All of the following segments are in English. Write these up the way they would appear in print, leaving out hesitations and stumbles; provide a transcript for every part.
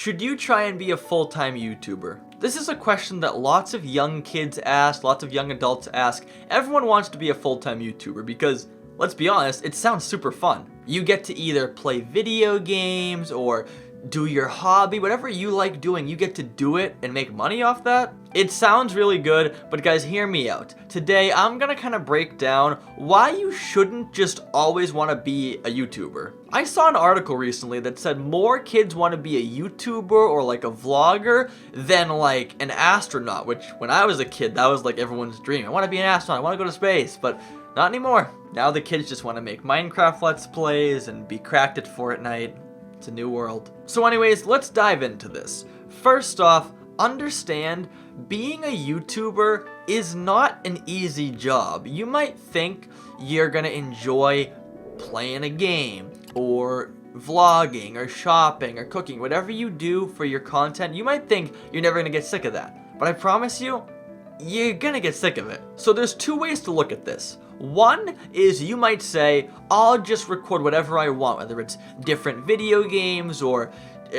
Should you try and be a full-time YouTuber? This is a question that lots of young kids ask, lots of young adults ask. Everyone wants to be a full-time YouTuber because, let's be honest, it sounds super fun. You get to either play video games or do your hobby, whatever you like doing, you get to do it and make money off that. It sounds really good, but guys, hear me out. Today, I'm gonna kind of break down why you shouldn't just always want to be a YouTuber. I saw an article recently that said more kids want to be a YouTuber or like a vlogger than like an astronaut, which when I was a kid, that was like everyone's dream. I want to be an astronaut, I want to go to space, but not anymore. Now the kids just want to make Minecraft Let's Plays and be cracked at Fortnite. It's a new world. So anyways, let's dive into this. First off, understand being a YouTuber is not an easy job. You might think you're gonna enjoy playing a game or vlogging or shopping or cooking. Whatever you do for your content, you might think you're never gonna get sick of that. But I promise you, you're gonna get sick of it. So there's two ways to look at this. One is you might say, I'll just record whatever I want, whether it's different video games or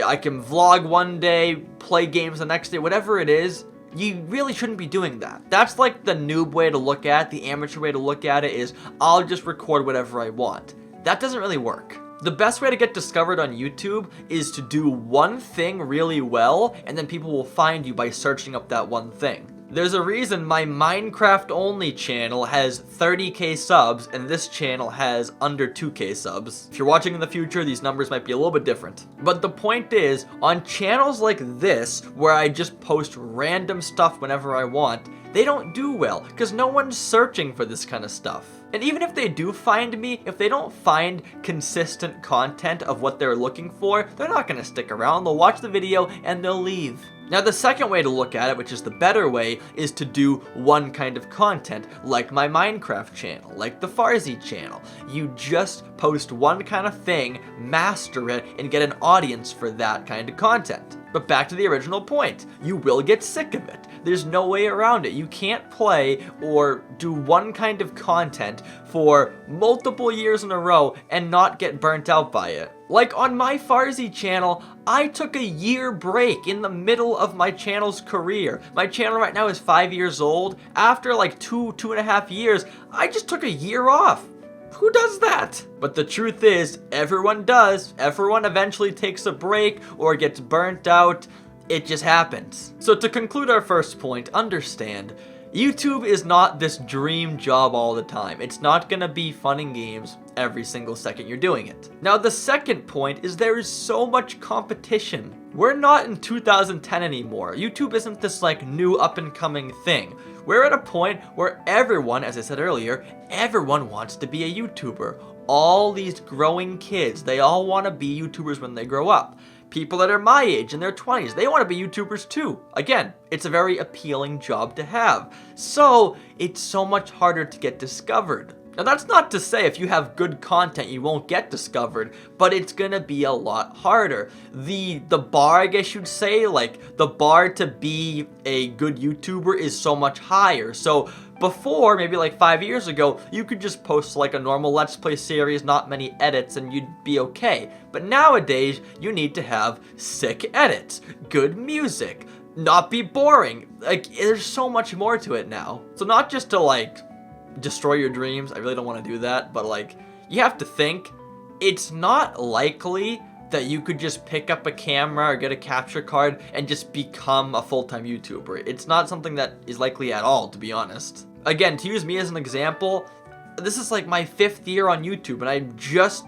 I can vlog one day, play games the next day, whatever it is. You really shouldn't be doing that. That's like the noob way to look at it. The amateur way to look at it is I'll just record whatever I want. That doesn't really work. The best way to get discovered on YouTube is to do one thing really well, and then people will find you by searching up that one thing. There's a reason my Minecraft only channel has 30k subs and this channel has under 2k subs. If you're watching in the future, these numbers might be a little bit different. But the point is, on channels like this, where I just post random stuff whenever I want, they don't do well because no one's searching for this kind of stuff. And even if they do find me, if they don't find consistent content of what they're looking for, they're not gonna stick around. They'll watch the video and they'll leave. Now the second way to look at it, which is the better way, is to do one kind of content, like my Minecraft channel, like the Farzy channel. You just post one kind of thing, master it, and get an audience for that kind of content. But back to the original point, you will get sick of it. There's no way around it. You can't play or do one kind of content for multiple years in a row and not get burnt out by it. Like on my Farzy channel, I took a year break in the middle of my channel's career. My channel right now is 5 years old. After like two and a half years, I just took a year off. Who does that? But the truth is, everyone does. Everyone eventually takes a break or gets burnt out. It just happens. So to conclude our first point, understand, YouTube is not this dream job all the time. It's not gonna be fun and games every single second you're doing it. Now the second point is there is so much competition. We're not in 2010 anymore. YouTube isn't this like new up and coming thing. We're at a point where everyone, as I said earlier, everyone wants to be a YouTuber. All these growing kids, they all want to be YouTubers when they grow up. People that are my age in their 20s, they want to be YouTubers too. Again, it's a very appealing job to have. So it's so much harder to get discovered. Now that's not to say if you have good content you won't get discovered, but it's gonna be a lot harder. The bar, I guess you'd say, like the bar to be a good YouTuber is so much higher. So before, maybe like 5 years ago, you could just post like a normal Let's Play series, not many edits, and you'd be okay. But nowadays, you need to have sick edits, good music, not be boring. Like, there's so much more to it now. So not just to like destroy your dreams, I really don't want to do that, but like, you have to think, it's not likely that you could just pick up a camera or get a capture card and just become a full-time YouTuber. It's not something that is likely at all, to be honest. Again, to use me as an example, this is like my 5th year on YouTube and I'm just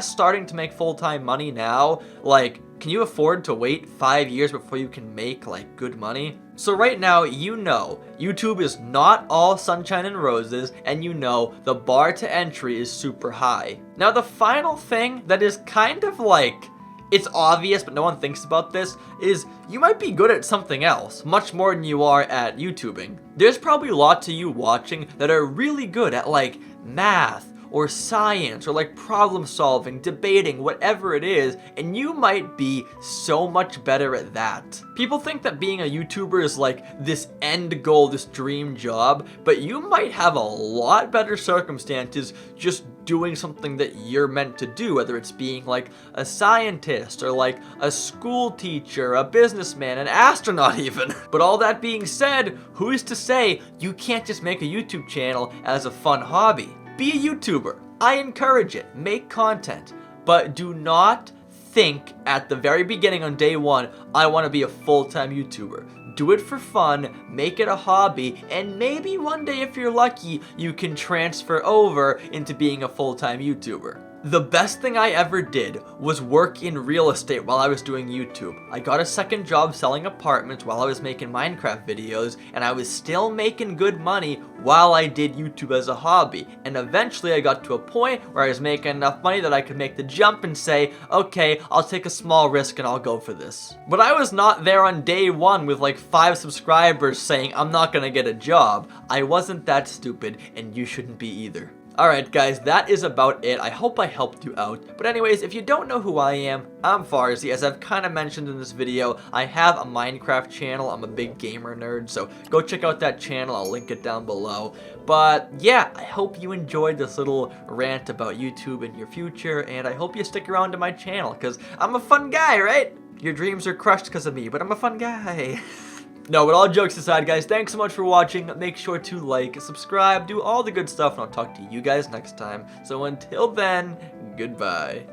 starting to make full-time money now. Like, can you afford to wait 5 years before you can make like good money? So right now, you know, YouTube is not all sunshine and roses, and you know the bar to entry is super high. Now the final thing that is kind of like, it's obvious but no one thinks about this, is you might be good at something else, much more than you are at YouTubing. There's probably lots of you watching that are really good at like math, or science, or like problem solving, debating, whatever it is, and you might be so much better at that. People think that being a YouTuber is like this end goal, this dream job, but you might have a lot better circumstances just doing something that you're meant to do, whether it's being like a scientist or like a school teacher, a businessman, an astronaut even. But all that being said, who's to say you can't just make a YouTube channel as a fun hobby? Be a YouTuber. I encourage it. Make content, but do not think at the very beginning on day one, I want to be a full-time YouTuber. Do it for fun, make it a hobby, and maybe one day if you're lucky, you can transfer over into being a full-time YouTuber. The best thing I ever did was work in real estate while I was doing YouTube. I got a second job selling apartments while I was making Minecraft videos, and I was still making good money while I did YouTube as a hobby. And eventually I got to a point where I was making enough money that I could make the jump and say, okay, I'll take a small risk and I'll go for this. But I was not there on day one with like 5 subscribers saying I'm not gonna get a job. I wasn't that stupid, and you shouldn't be either. Alright guys, that is about it. I hope I helped you out. But anyways, if you don't know who I am, I'm Farzy. As I've kind of mentioned in this video, I have a Minecraft channel. I'm a big gamer nerd, so go check out that channel. I'll link it down below. But yeah, I hope you enjoyed this little rant about YouTube and your future, and I hope you stick around to my channel, because I'm a fun guy, right? Your dreams are crushed because of me, but I'm a fun guy. No, but all jokes aside, guys, thanks so much for watching. Make sure to like, subscribe, do all the good stuff, and I'll talk to you guys next time. So until then, goodbye.